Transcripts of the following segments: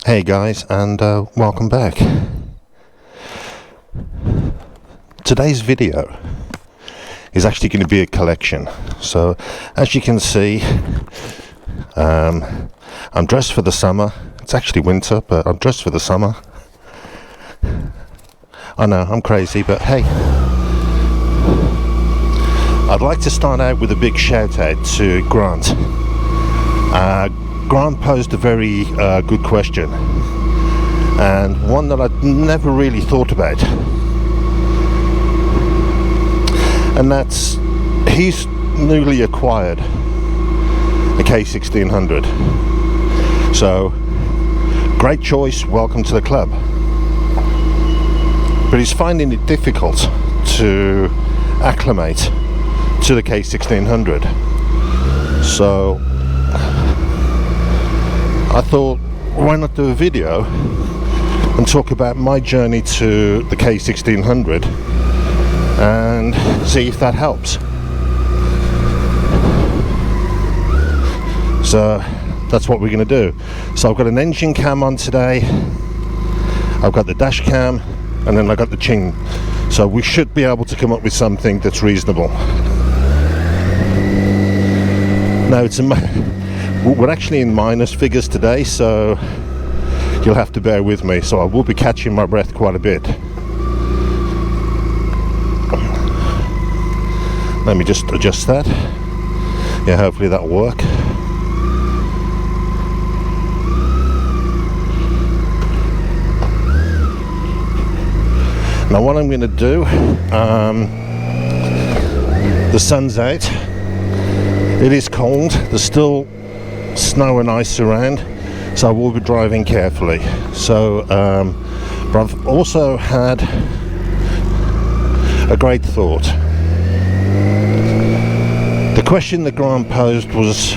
Hey guys, and welcome back. Today's video is actually going to be a collection. So as you can see, I'm dressed for the summer. It's actually winter, but I'm dressed for the summer. I know, I'm crazy, but hey. I'd like to start out with a big shout out to Grant. Grant posed a very good question, and one that I'd never really thought about, and that's he's newly acquired a K1600. So great choice, welcome to the club. But he's finding it difficult to acclimate to the K1600. So I thought, why not do a video and talk about my journey to the K1600 and see if that helps. So that's what we're going to do. So I've got an engine cam on today, I've got the dash cam, and then I've got the ching. So we should be able to come up with something that's reasonable. Now we're actually in minus figures today, so you'll have to bear with me. So I will be catching my breath quite a bit. Let me just adjust that. Yeah, hopefully that'll work. Now what I'm going to do, the sun's out, it is cold, there's still snow and ice around, so I will be driving carefully. So but I've also had a great thought. The question that Grant posed was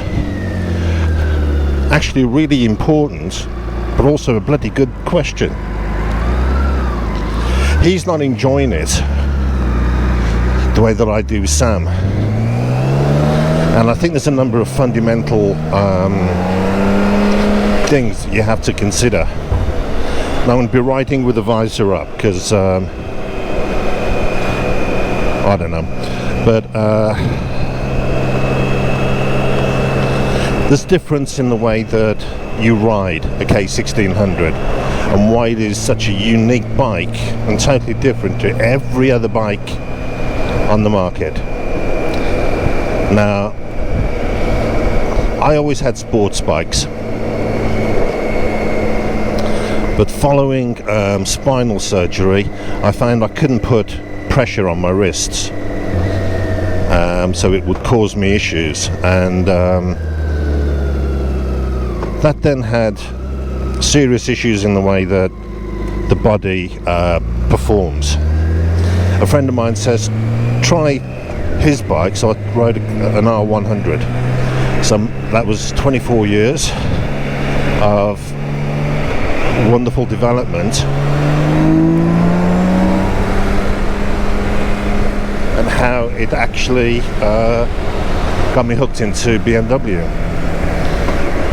actually really important, but also a bloody good question. He's not enjoying it the way that I do Sam, and I think there's a number of fundamental things you have to consider. Now I'm going to be riding with the visor up because I don't know, but there's difference in the way that you ride a K1600 and why it is such a unique bike and totally different to every other bike on the market. Now, I always had sports bikes, but following spinal surgery, I found I couldn't put pressure on my wrists, so it would cause me issues, and that then had serious issues in the way that the body performs. A friend of mine says try his bike, so I rode an R100. So that was 24 years of wonderful development and how it actually got me hooked into BMW.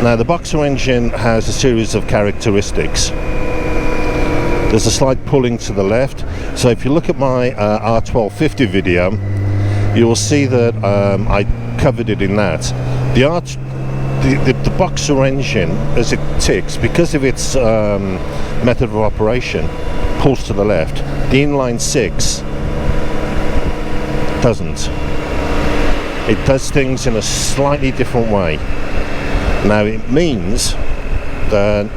Now the boxer engine has a series of characteristics. There's a slight pulling to the left, so if you look at my R1250 video, you will see that I covered it in that. The boxer engine, as it ticks, because of its method of operation, pulls to the left. The inline six doesn't. It does things in a slightly different way. Now it means that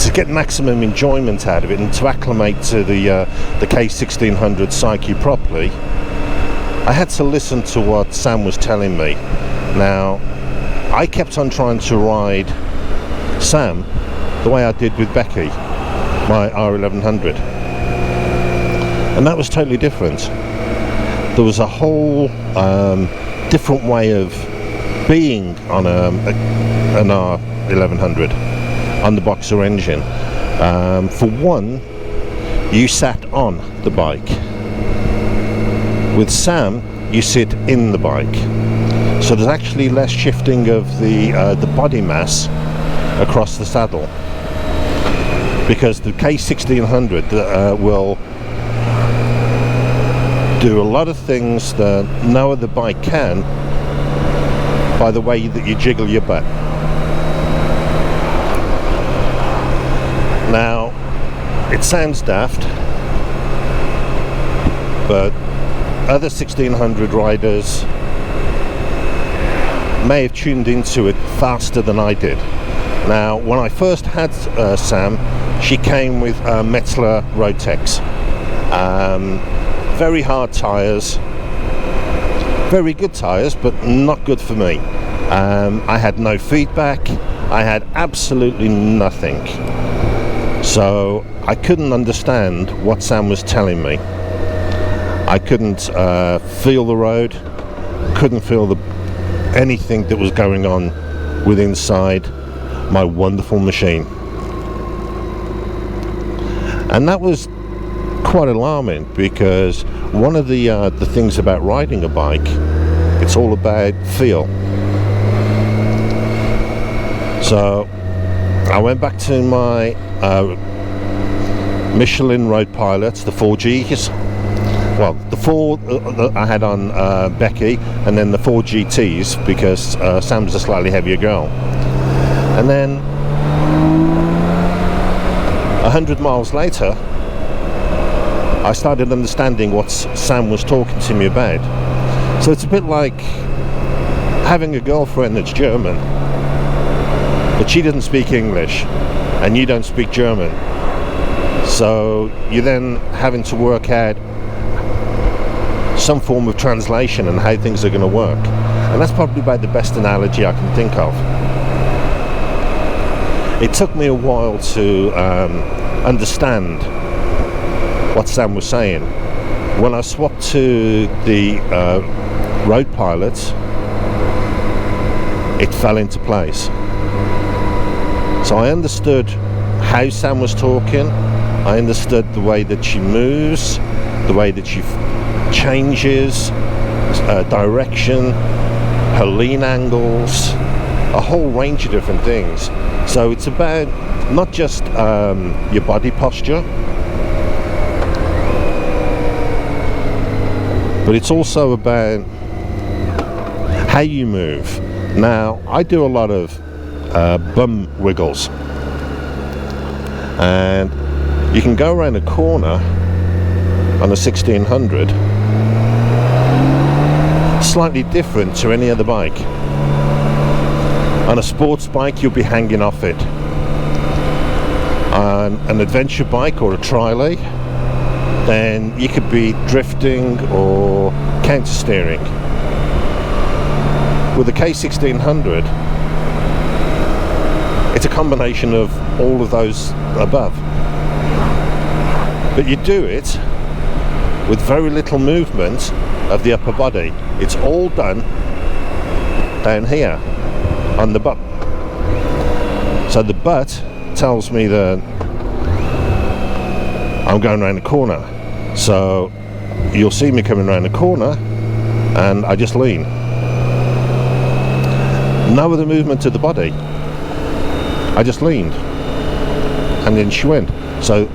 to get maximum enjoyment out of it and to acclimate to the K1600 psyche properly, I had to listen to what Sam was telling me. Now, I kept on trying to ride Sam the way I did with Becky, my R1100, and that was totally different. There was a whole different way of being on an R1100 on the boxer engine. For one, you sat on the bike. With Sam, you sit in the bike, so there's actually less shifting of the body mass across the saddle, because the K1600 will do a lot of things that no other bike can by the way that you jiggle your butt. Now, it sounds daft, but other 1600 riders may have tuned into it faster than I did. Now, when I first had Sam, she came with Metzler Rotex. Very hard tyres, very good tyres, but not good for me. I had no feedback, I had absolutely nothing. So I couldn't understand what Sam was telling me. I couldn't feel the road, couldn't feel anything that was going on within inside my wonderful machine. And that was quite alarming, because one of the things about riding a bike, it's all about feel. So I went back to my Michelin Road Pilots, the 4Gs. Well, the 4 I had on Becky, and then the 4 GTs, because Sam's a slightly heavier girl. And then 100 miles later, I started understanding what Sam was talking to me about. So it's a bit like having a girlfriend that's German, but she doesn't speak English and you don't speak German. So you're then having to work out some form of translation and how things are going to work. And that's probably about the best analogy I can think of. It took me a while to understand what Sam was saying. When I swapped to the Road Pilots, it fell into place. So I understood how Sam was talking, I understood the way that she moves, the way that she changes direction, her lean angles, a whole range of different things. So it's about not just your body posture, but it's also about how you move. Now, I do a lot of bum wiggles, and you can go around a corner on a 1600 slightly different to any other bike. On a sports bike, you'll be hanging off it. On an adventure bike or a tri-lay, then you could be drifting or counter steering. With the K1600, it's a combination of all of those above. But you do it with very little movement of the upper body. It's all done down here on the butt. So the butt tells me that I'm going around the corner. So you'll see me coming around the corner and I just lean. No other movement of the body. I just leaned and then she went. So